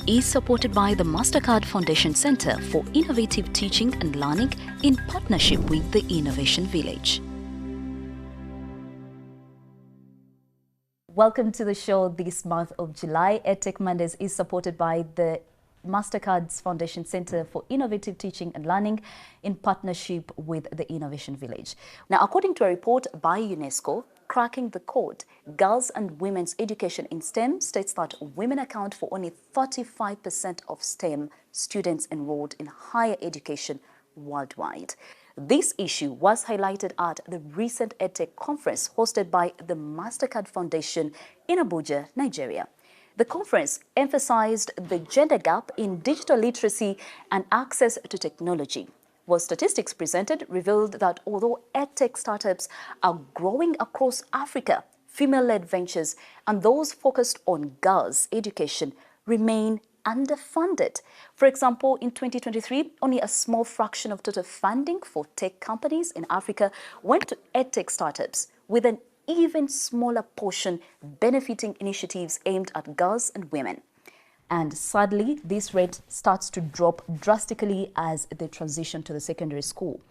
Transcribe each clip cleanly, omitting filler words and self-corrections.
is supported by the Mastercard Foundation Center for Innovative Teaching and Learning in partnership with the Innovation Village. Welcome to the show this month of July. EdTech Mondays is supported by the Mastercard's Foundation Center for Innovative Teaching and Learning in partnership with the Innovation Village. Now, according to a report by UNESCO, Cracking the Code, Girls and Women's Education in STEM states that women account for only 35% of STEM students enrolled in higher education worldwide. This issue was highlighted at the recent EdTech conference hosted by the Mastercard Foundation in Abuja, Nigeria. The conference emphasized the gender gap in digital literacy and access to technology. While statistics presented revealed that although EdTech startups are growing across Africa, female-led ventures and those focused on girls' education remain underfunded. For example, in 2023, only a small fraction of total funding for tech companies in Africa went to EdTech startups, with an even smaller portion benefiting initiatives aimed at girls and women. And sadly, this rate starts to drop drastically as they transition to the secondary school.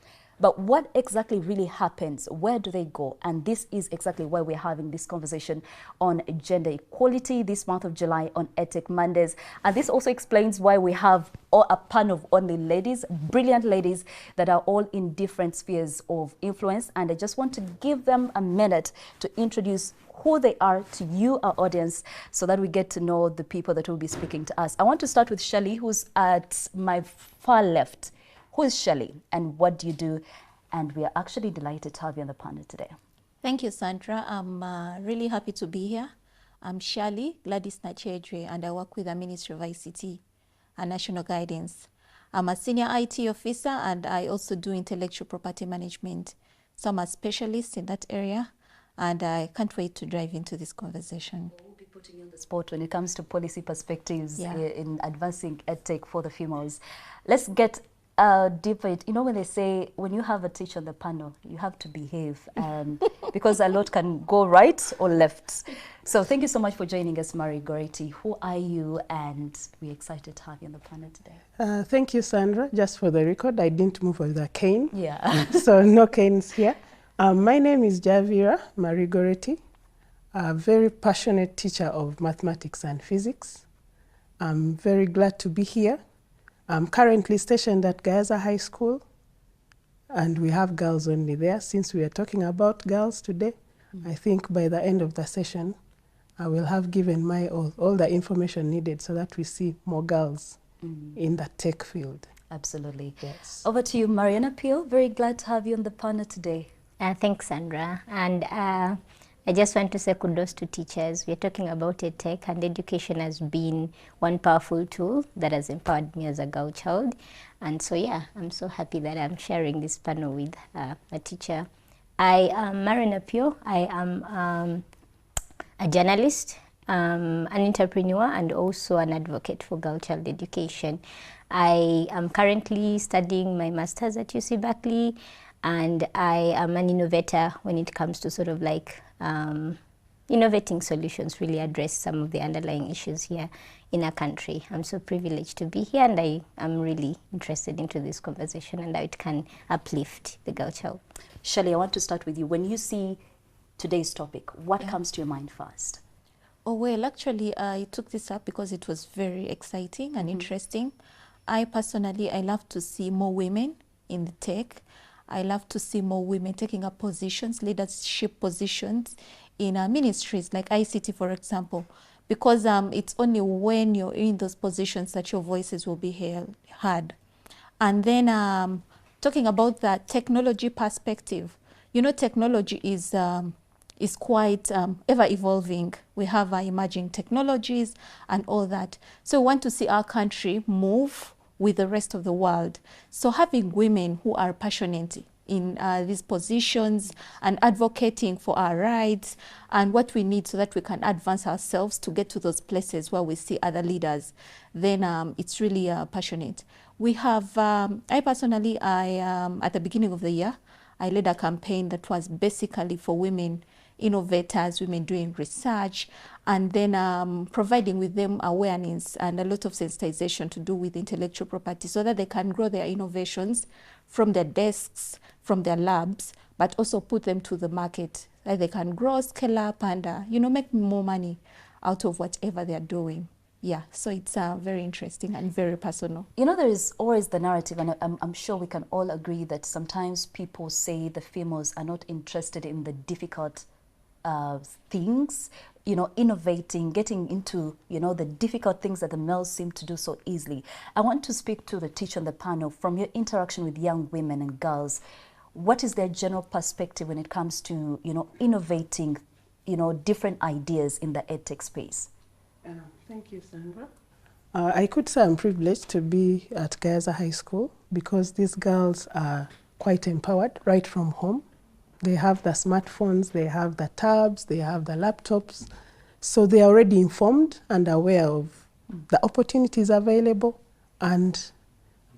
But what exactly really happens? Where do they go? And this is exactly why we're having this conversation on gender equality this month of July on EdTech Mondays. And this also explains why we have a panel of only ladies, brilliant ladies that are all in different spheres of influence. And I just want to give them a minute to introduce who they are to you, our audience, so that we get to know the people that will be speaking to us. I want to start with Shelley, who's at my far left. Who is Shelley and what do you do? And we are actually delighted to have you on the panel today. Thank you, Sandra. I'm really happy to be here. I'm Shelley Gladys Nachedre, and I work with the Ministry of ICT and National Guidance. I'm a senior IT officer and I also do intellectual property management. So I'm a specialist in that area and I can't wait to dive into this conversation. We'll be putting you on the spot when it comes to policy perspectives in advancing EdTech for the females. Let's get deeper. You know, when they say, when you have a teacher on the panel, you have to behave because a lot can go right or left. So thank you so much for joining us, Marie Goretti. Who are you? And we're excited to have you on the panel today. Thank you, Sandra. Just for the record, I didn't move with a cane. Yeah. So no canes here. My name is Javira Marie Goretti, a very passionate teacher of mathematics and physics. I'm very glad to be here. I'm currently stationed at Gaza High School, and we have girls only there. Since we are talking about girls today, I think by the end of the session, I will have given my all the information needed so that we see more girls in the tech field. Absolutely. Yes. Over to you, Mariana Peel. Very glad to have you on the panel today. Thanks, Sandra. And I just want to say kudos to teachers. We're talking about EdTech, and education has been one powerful tool that has empowered me as a girl child. And so, yeah, I'm so happy that I'm sharing this panel with a teacher. I am Marina Pio. I am a journalist, an entrepreneur, and also an advocate for girl child education. I am currently studying my master's at UC Berkeley, and I am an innovator when it comes to sort of like innovating solutions really address some of the underlying issues here in our country. I'm so privileged to be here, and I am really interested into this conversation and how it can uplift the girl child. Shelley, I want to start with you. When you see today's topic, what comes to your mind first? Oh, well, actually, I took this up because it was very exciting and interesting. I personally, I love to see more women in the tech. I love to see more women taking up positions, leadership positions in ministries like ICT, for example, because it's only when you're in those positions that your voices will be heard. And then talking about the technology perspective, you know, technology is quite ever evolving. We have emerging technologies and all that. So we want to see our country move with the rest of the world. So having women who are passionate in these positions and advocating for our rights and what we need so that we can advance ourselves to get to those places where we see other leaders, then it's really passionate. We have, I personally, at the beginning of the year, I led a campaign that was basically for women innovators, women doing research, and then providing with them awareness and a lot of sensitization to do with intellectual property so that they can grow their innovations from their desks, from their labs, but also put them to the market, that they can grow, scale up, and make more money out of whatever they're doing. Yeah, so it's very interesting and very personal. There is always the narrative, and I'm sure we can all agree that sometimes people say the females are not interested in the difficult things, innovating, getting into, the difficult things that the males seem to do so easily. I want to speak to the teacher on the panel. From your interaction with young women and girls, what is their general perspective when it comes to, innovating, different ideas in the edtech space? Thank you, Sandra. I could say I'm privileged to be at Gaza High School because these girls are quite empowered right from home. They have the smartphones, they have the tabs, they have the laptops. So they are already informed and aware of the opportunities available. And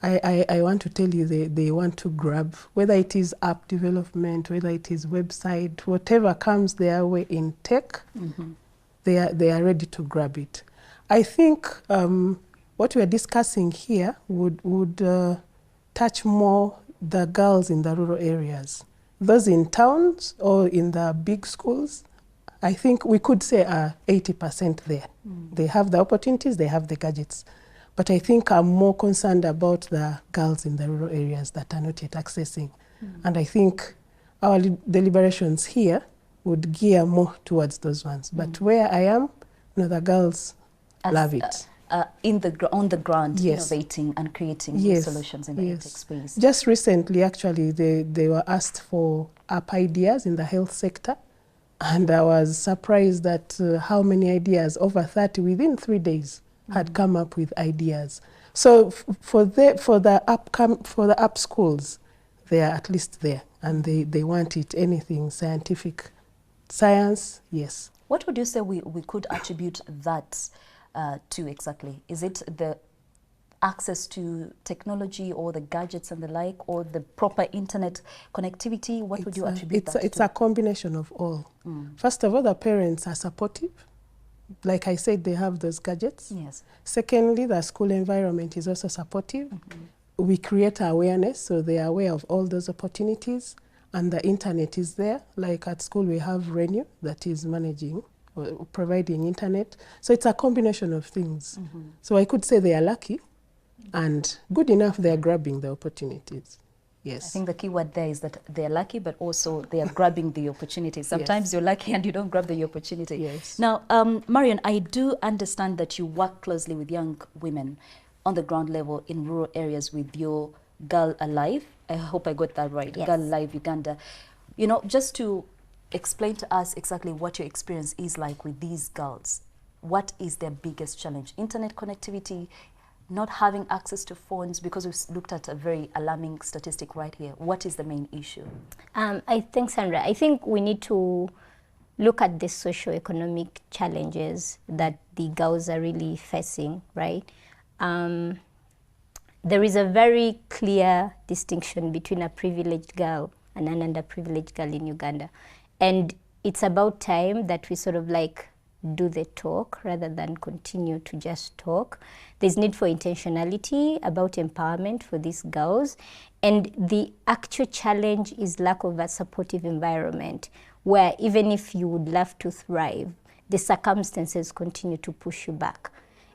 I want to tell you, they want to grab, whether it is app development, whether it is website, whatever comes their way in tech, they are ready to grab it. I think what we're discussing here would touch more the girls in the rural areas. Those in towns or in the big schools, I think we could say are 80% there. They have the opportunities, they have the gadgets. But I think I'm more concerned about the girls in the rural areas that are not yet accessing. And I think our deliberations here would gear more towards those ones. But where I am, the girls love it. On the ground, yes. Innovating and creating yes. solutions in the edtech space. Just recently, actually, they were asked for app ideas in the health sector. And I was surprised at how many ideas, over 30 within 3 days, had come up with ideas. So for the app schools, they are at least there. And they want it, anything scientific. Science, yes. What would you say we could attribute that to exactly? Is it the access to technology or the gadgets and the like, or the proper internet connectivity? What would you attribute that to? It's a combination of all. First of all, the parents are supportive. Like I said, they have those gadgets. Yes. Secondly, the school environment is also supportive. We create awareness, so they are aware of all those opportunities. And the internet is there. Like at school, we have Renew that is managing or providing internet. So it's a combination of things. So I could say they are lucky and good enough they are grabbing the opportunities. Yes. I think the key word there is that they're lucky, but also they are grabbing the opportunity. Sometimes you're lucky and you don't grab the opportunity. Yes. Now, Marion, I do understand that you work closely with young women on the ground level in rural areas with your Girl Alive. I hope I got that right. Yes. Girl Alive Uganda. Just to explain to us exactly what your experience is like with these girls. What is their biggest challenge? Internet connectivity, not having access to phones, because we've looked at a very alarming statistic right here. What is the main issue? I think, Sandra, I think we need to look at the socio-economic challenges that the girls are really facing, right? There is a very clear distinction between a privileged girl and an underprivileged girl in Uganda. And it's about time that we sort of like do the talk rather than continue to just talk. There's need for intentionality about empowerment for these girls. And the actual challenge is lack of a supportive environment where even if you would love to thrive, the circumstances continue to push you back.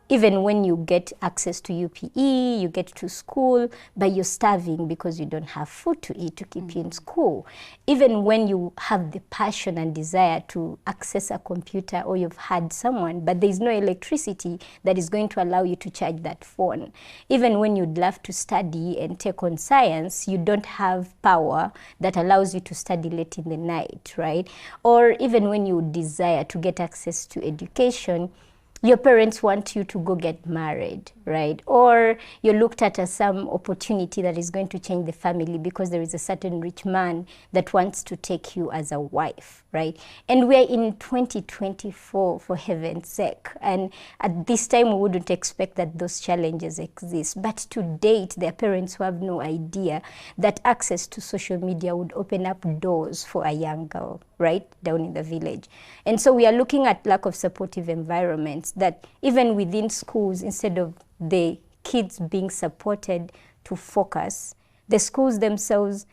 Even when you get access to UPE, you get to school, but you're starving because you don't have food to eat to keep you in school. Even when you have the passion and desire to access a computer, or you've had someone, but there's no electricity that is going to allow you to charge that phone. Even when you'd love to study and take on science, you don't have power that allows you to study late in the night, right? Or even when you desire to get access to education, your parents want you to go get married, right? Or you're looked at as some opportunity that is going to change the family because there is a certain rich man that wants to take you as a wife, right? And we're in 2024, for heaven's sake. And at this time, we wouldn't expect that those challenges exist. But to date, there are parents who have no idea that access to social media would open up doors for a young girl, right down in the village. And so we are looking at lack of supportive environments, that even within schools, instead of the kids being supported to focus, the schools themselves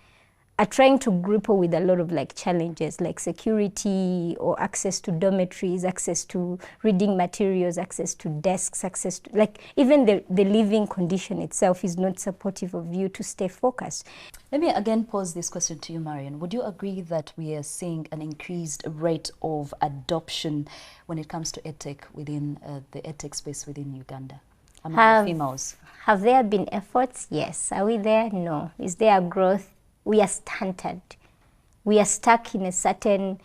are trying to grapple with a lot of like challenges like security or access to dormitories, access to reading materials, access to desks, access to like even the living condition itself is not supportive of you to stay focused. Let me again pose this question to you, Marion. Would you agree that we are seeing an increased rate of adoption when it comes to EdTech within the EdTech space within Uganda among the females? Have there been efforts? Yes. Are we there? No. Is there a growth? We are stunted. We are stuck in a certain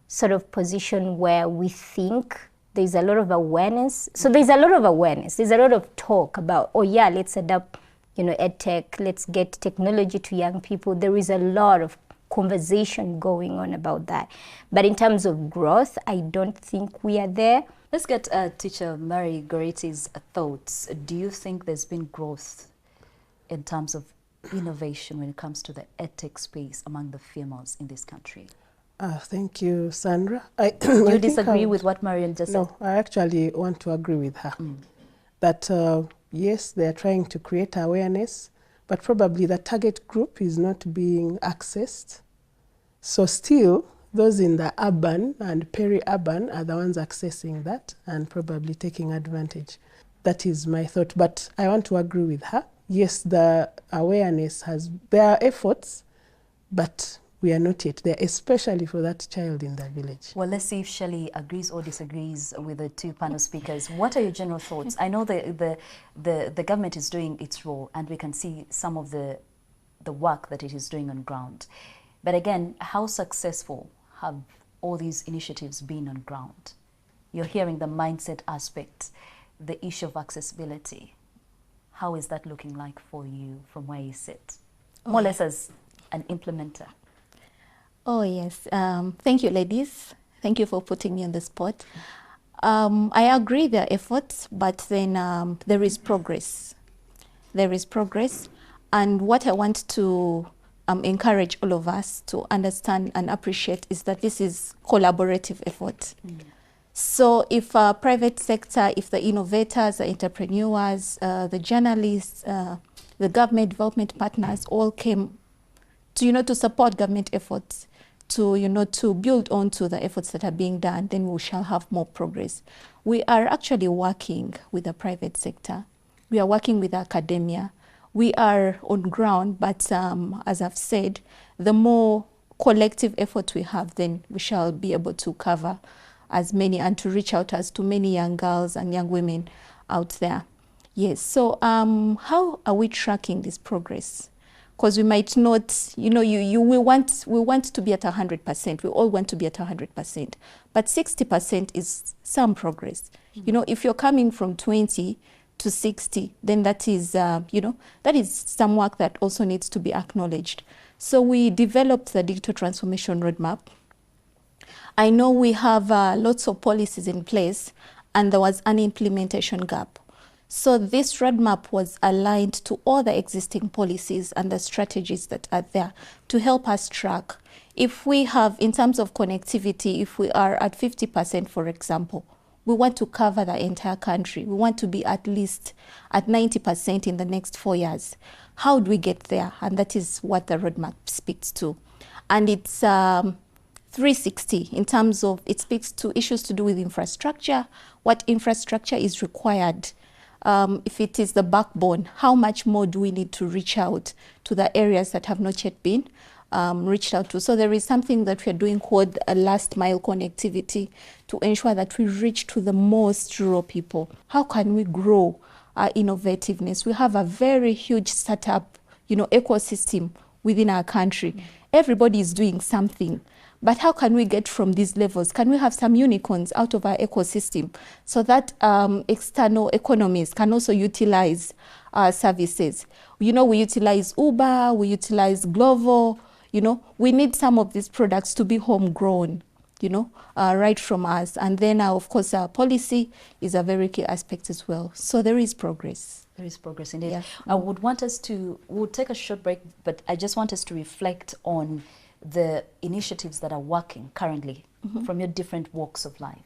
sort of position where we think there's a lot of awareness. So there's a lot of awareness. There's a lot of talk about, oh yeah, let's adopt, EdTech. Let's get technology to young people. There is a lot of conversation going on about that. But in terms of growth, I don't think we are there. Let's get teacher Mary Goretti's thoughts. Do you think there's been growth in terms of innovation when it comes to the EdTech space among the females in this country? Thank you, Sandra. Do you disagree with what Marion just said? No, I actually want to agree with her. That yes, they are trying to create awareness, but probably the target group is not being accessed. So still, those in the urban and peri-urban are the ones accessing that and probably taking advantage. That is my thought, but I want to agree with her. Yes, the awareness there are efforts, but we are not yet there, especially for that child in the village. Well, let's see if Shelley agrees or disagrees with the two panel speakers. What are your general thoughts? I know the government is doing its role, and we can see some of the work that it is doing on ground. But again, how successful have all these initiatives been on ground? You're hearing the mindset aspect, the issue of accessibility. How is that looking like for you from where you sit? More or less as an implementer. Oh, yes. Thank you, ladies. Thank you for putting me on the spot. I agree there are efforts, but then there is progress. There is progress. And what I want to encourage all of us to understand and appreciate is that this is collaborative effort. So if private sector, if the innovators, the entrepreneurs, the journalists, the government development partners all came to, to support government efforts, to build on to the efforts that are being done, then we shall have more progress. We are actually working with the private sector. We are working with academia. We are on ground, but as I've said, the more collective effort we have, then we shall be able to cover as many and to reach out as to many young girls and young women out there. Yes, so how are we tracking this progress? Because we might not, we want to be at 100%. We all want to be at 100%. But 60% is some progress. If you're coming from 20 to 60, then that is, that is some work that also needs to be acknowledged. So we developed the digital transformation roadmap. I know we have lots of policies in place, and there was an implementation gap. So this roadmap was aligned to all the existing policies and the strategies that are there to help us track. If we have, in terms of connectivity, if we are at 50%, for example, we want to cover the entire country. We want to be at least at 90% in the next 4 years. How do we get there? And that is what the roadmap speaks to. And it's 360 in terms of, it speaks to issues to do with infrastructure, what infrastructure is required. If it is the backbone, how much more do we need to reach out to the areas that have not yet been reached out to? So there is something that we are doing called a last mile connectivity to ensure that we reach to the most rural people. How can we grow our innovativeness? We have a very huge startup, ecosystem within our country. Everybody is doing something. But how can we get from these levels? Can we have some unicorns out of our ecosystem so that external economies can also utilize our services? We utilize Uber, we utilize Glovo. We need some of these products to be homegrown, right from us. And then, of course, our policy is a very key aspect as well. So there is progress. There is progress indeed. Yeah. I would want us to, we'll take a short break, but I just want us to reflect on the initiatives that are working currently from your different walks of life.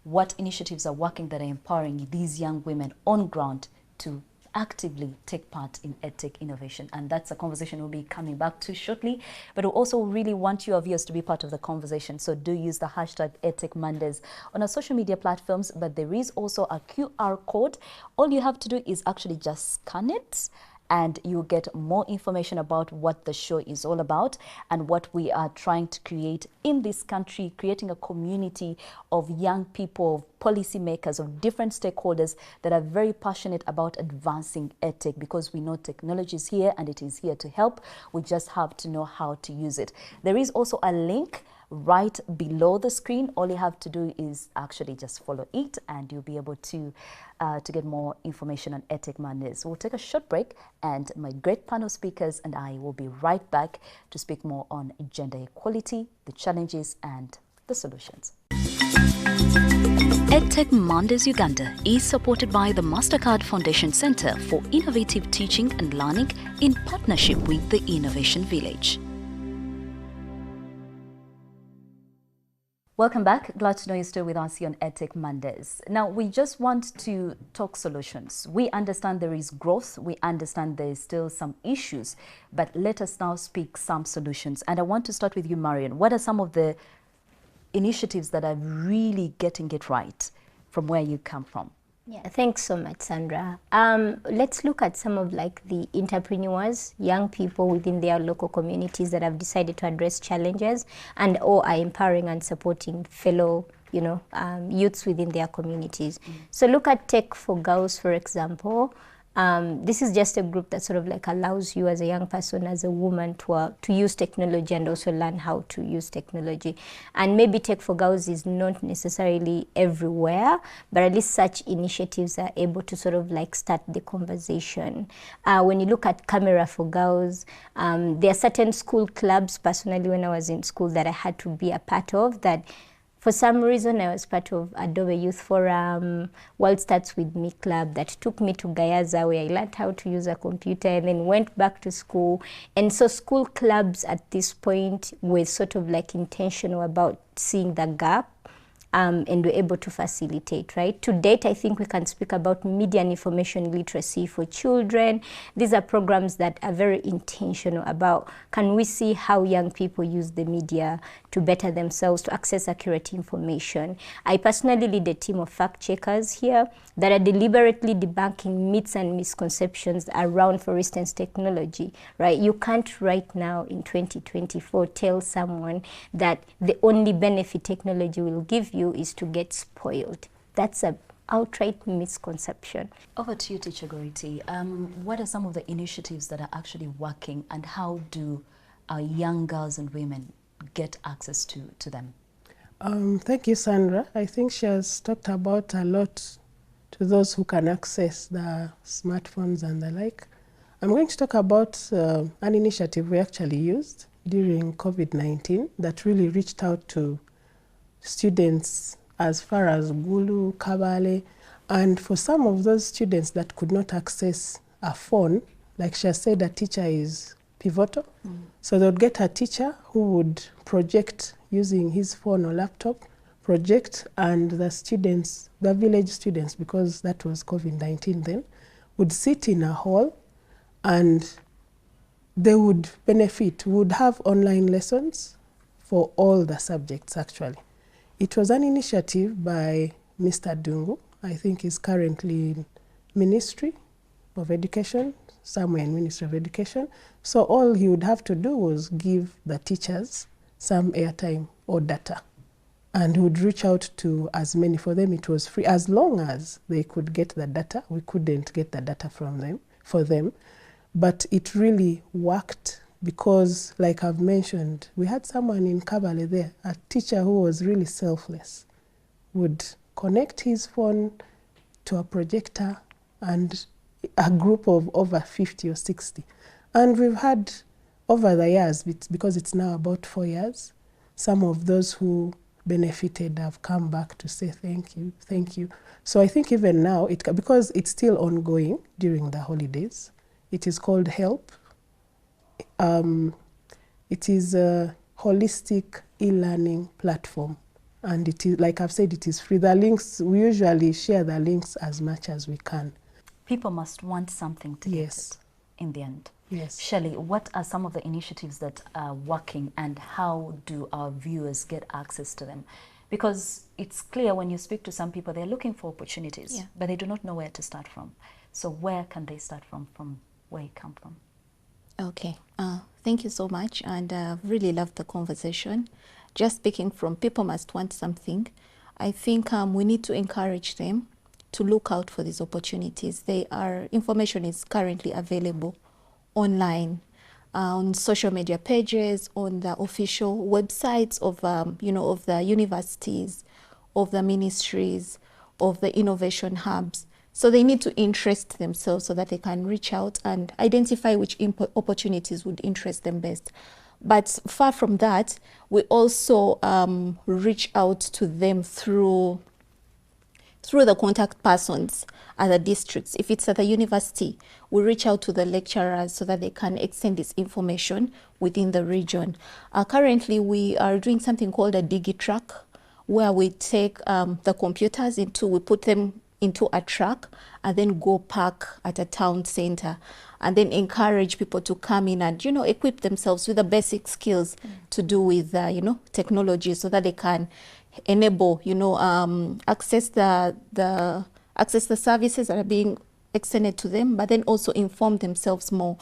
What initiatives are working that are empowering these young women on ground to actively take part in EdTech innovation? And that's a conversation we'll be coming back to shortly. But we also really want you, our viewers, to be part of the conversation. So do use the hashtag EdTech Mondays on our social media platforms. But there is also a QR code. All you have to do is actually just scan it, and you'll get more information about what the show is all about and what we are trying to create in this country, creating a community of young people, of policymakers, of different stakeholders that are very passionate about advancing EdTech, because we know technology is here and it is here to help. We just have to know how to use it. There is also a link right below the screen. All you have to do is actually just follow it, and you'll be able to get more information on EdTech Mondays. We'll take a short break, and my great panel speakers and I will be right back to speak more on gender equality, the challenges and the solutions. EdTech Mondays Uganda is supported by the Mastercard Foundation Center for Innovative Teaching and Learning in partnership with the Innovation Village. Welcome back. Glad to know you're still with us here on EdTech Mondays. Now, we just want to talk solutions. We understand there is growth. We understand there is still some issues, but let us now speak some solutions. And I want to start with you, Marion. What are some of the initiatives that are really getting it right from where you come from? Yeah, thanks so much, Sandra. Let's look at some of the entrepreneurs, young people within their local communities that have decided to address challenges and or are empowering and supporting fellow youths within their communities. So look at Tech for Girls, for example. This is just a group that sort of allows you as a young person, as a woman, to use technology and also learn how to use technology. And maybe Tech for Girls is not necessarily everywhere, but at least such initiatives are able to sort of start the conversation. When you look at Camera for Girls, there are certain school clubs, personally when I was in school, that I had to be a part of, that for some reason, I was part of Adobe Youth Forum, World Starts With Me Club, that took me to Gayaza, where I learned how to use a computer and then went back to school. And so school clubs at this point were sort of intentional about seeing the gap. And we're able to facilitate, right? To date, I think we can speak about media and information literacy for children. These are programs that are very intentional about, can we see how young people use the media to better themselves, to access accurate information. I personally lead a team of fact checkers here that are deliberately debunking myths and misconceptions around, for instance, technology, right? You can't right now in 2024 tell someone that the only benefit technology will give you is to get spoiled. That's an outright misconception. Over to you, Teacher Gority. What are some of the initiatives that are actually working, and how do our young girls and women get access to them? Thank you, Sandra. I think she has talked about a lot to those who can access the smartphones and the like. I'm going to talk about an initiative we actually used during COVID-19 that really reached out to students as far as Gulu, Kabale, and for some of those students that could not access a phone, like she has said, a teacher is pivotal. So they would get a teacher who would project using his phone or laptop, project, and the students, the village students, because that was COVID-19 then, would sit in a hall and they would benefit, would have online lessons for all the subjects actually. It was an initiative by Mr. Dungu. I think he's currently in Ministry of Education, somewhere in Ministry of Education. So all he would have to do was give the teachers some airtime or data, and he would reach out to as many. For them it was free, as long as they could get the data. We couldn't get the data from them, for them, but it really worked. Because, like I've mentioned, we had someone in Kabale there, a teacher who was really selfless, would connect his phone to a projector and a group of over 50 or 60. And we've had, over the years, because it's now about 4 years, some of those who benefited have come back to say thank you, thank you. So I think even now, because it's still ongoing during the holidays, it is called HELP. It is holistic e-learning platform. And it is, like I've said, it is free. The links, we usually share the links as much as we can. People must want something to get Yes. it in the end. Yes. Shelley, what are some of the initiatives that are working, and how do our viewers get access to them? Because it's clear when you speak to some people, they're looking for opportunities, Yeah. but they do not know where to start from. So where can they start from where you come from? Okay, thank you so much, and really loved the conversation. Just speaking from people must want something, I think we need to encourage them to look out for these opportunities. Information is currently available online, on social media pages, on the official websites of of the universities, of the ministries, of the innovation hubs. So they need to interest themselves so that they can reach out and identify which opportunities would interest them best. But far from that, we also reach out to them through the contact persons at the districts. If it's at the university, we reach out to the lecturers so that they can extend this information within the region. Currently, we are doing something called a DigiTrack, where we take the computers we put them into a truck and then go park at a town center, and then encourage people to come in and equip themselves with the basic skills to do with technology, so that they can enable access the services that are being extended to them, but then also inform themselves more.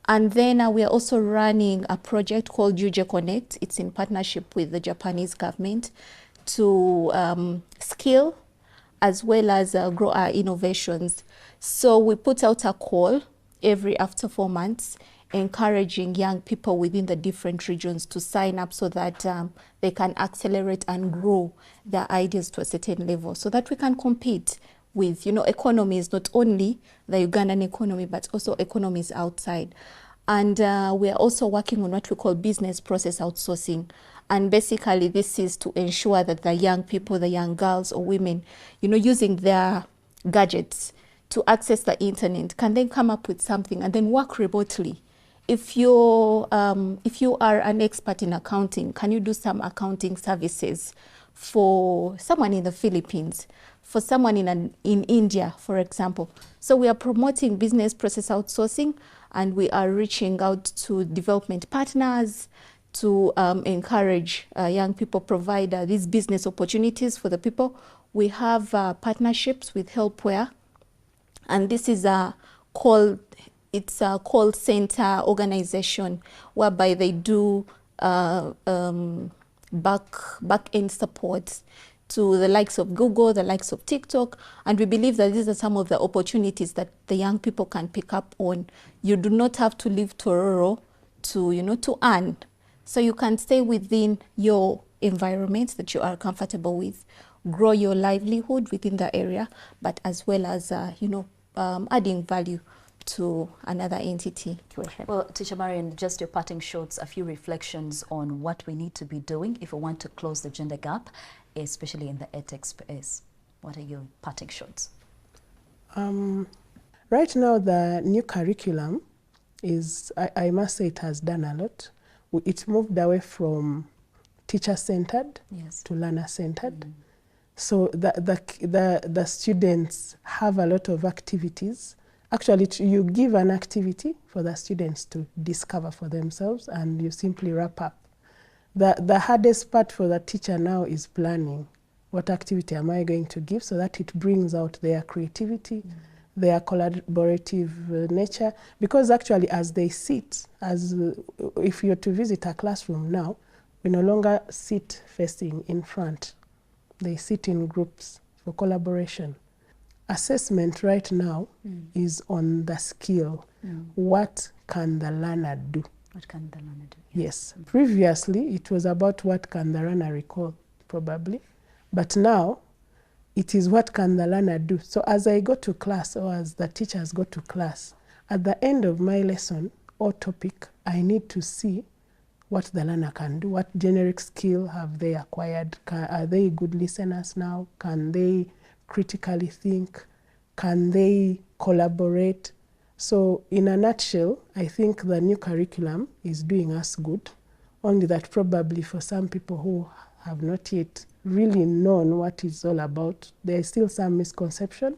And then we are also running a project called UJ Connect. It's in partnership with the Japanese government to skill as well as grow our innovations. So we put out a call after 4 months, encouraging young people within the different regions to sign up so that they can accelerate and grow their ideas to a certain level, so that we can compete with economies, not only the Ugandan economy, but also economies outside. And we are also working on what we call business process outsourcing. And basically this is to ensure that the young people, the young girls or women, using their gadgets to access the internet, can then come up with something and then work remotely. If you are an expert in accounting, can you do some accounting services for someone in the Philippines, for someone in India, for example? So we are promoting business process outsourcing, and we are reaching out to development partners to encourage young people, provide these business opportunities for the people. We have partnerships with Helpware, and this is a call center organization whereby they do back-end support to the likes of Google, the likes of TikTok, and we believe that these are some of the opportunities that the young people can pick up on. You do not have to leave Tororo to earn. So you can stay within your environment that you are comfortable with, grow your livelihood within the area, but as well as adding value to another entity. Well, Teacher Marion, just your parting shots, a few reflections on what we need to be doing if we want to close the gender gap, especially in the EdTech space. What are your parting shots? Right now, the new curriculum is, I must say, it has done a lot. It moved away from teacher-centered to learner-centered. So the students have a lot of activities. Actually, you give an activity for the students to discover for themselves, and you simply wrap up. The hardest part for the teacher now is planning. What activity am I going to give, so that it brings out their creativity, their collaborative nature? Because actually, as they sit, if you're to visit a classroom now, we no longer sit facing in front. They sit in groups for collaboration. Assessment right now is on the skill. What can the learner do? What can the learner do? Yes. Previously, it was about what can the learner recall, probably. But now, it is what can the learner do. So as I go to class, or as the teachers go to class, at the end of my lesson or topic, I need to see what the learner can do. What generic skill have they acquired? Are they good listeners now? Can they critically think? Can they collaborate? So in a nutshell, I think the new curriculum is doing us good. only that probably for some people who have not yet really known what it's all about, there is still some misconception.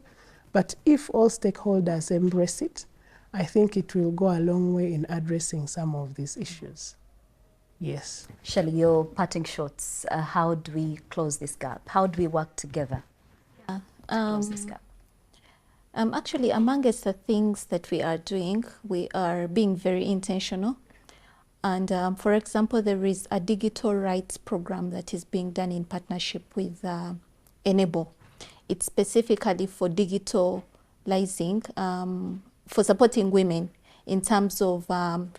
But if all stakeholders embrace it, I think it will go a long way in addressing some of these issues. Yes. Shelley, your parting shots, how do we close this gap? How do we work together to close this gap? Actually, amongst the things that we are doing, we are being very intentional. And for example, there is a digital rights program that is being done in partnership with Enable. It's specifically for digitalizing, for supporting women in terms of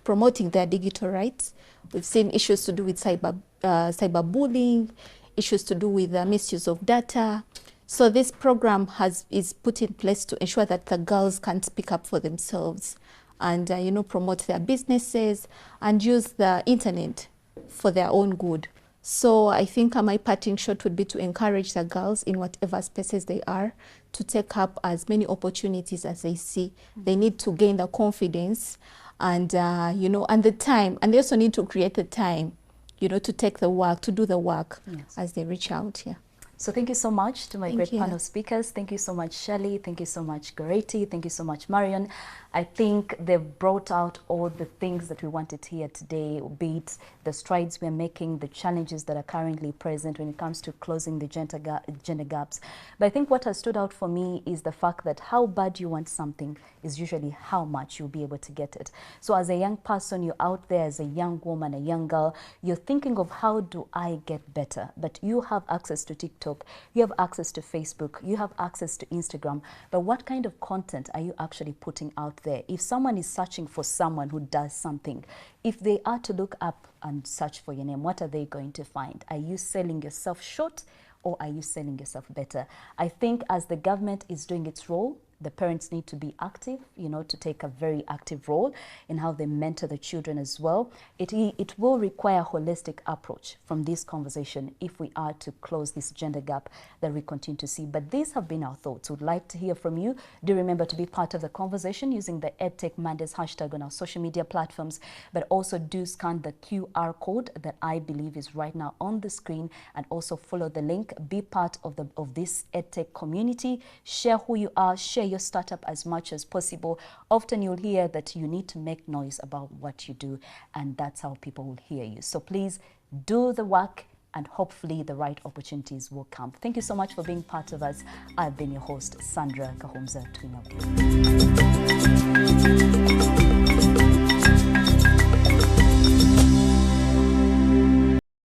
promoting their digital rights. We've seen issues to do with cyberbullying, issues to do with misuse of data. So this program is put in place to ensure that the girls can speak up for themselves and promote their businesses and use the internet for their own good. So I think my parting shot would be to encourage the girls in whatever spaces they are to take up as many opportunities as they see. They need to gain the confidence and and the time, and they also need to create the time, to take the work, to do the work. Yes. As they reach out. Yeah. So thank you so much to my great panel speakers. Thank you so much, Shelley. Thank you so much, Goretti. Thank you so much, Marion. I think they've brought out all the things that we wanted to hear today, be it the strides we're making, the challenges that are currently present when it comes to closing the gender gaps. But I think what has stood out for me is the fact that how bad you want something is usually how much you'll be able to get it. So as a young person, you're out there as a young woman, a young girl, you're thinking of how do I get better? But you have access to TikTok, you have access to Facebook, you have access to Instagram. But what kind of content are you actually putting out there? If someone is searching for someone who does something, if they are to look up and search for your name, what are they going to find? Are you selling yourself short or are you selling yourself better? I think as the government is doing its role, the parents need to be active, to take a very active role in how they mentor the children as well. It will require a holistic approach from this conversation if we are to close this gender gap that we continue to see. But these have been our thoughts. We'd like to hear from you. Do remember to be part of the conversation using the EdTech Mondays hashtag on our social media platforms, but also do scan the QR code that I believe is right now on the screen, and also follow the link. Be part of this EdTech community. Share who you are, share your startup as much as possible. Often you'll hear that you need to make noise about what you do, and that's how people will hear you. So please do the work, and hopefully the right opportunities will come. Thank you so much for being part of us. I've been your host, Sandra Kahumza Twinga.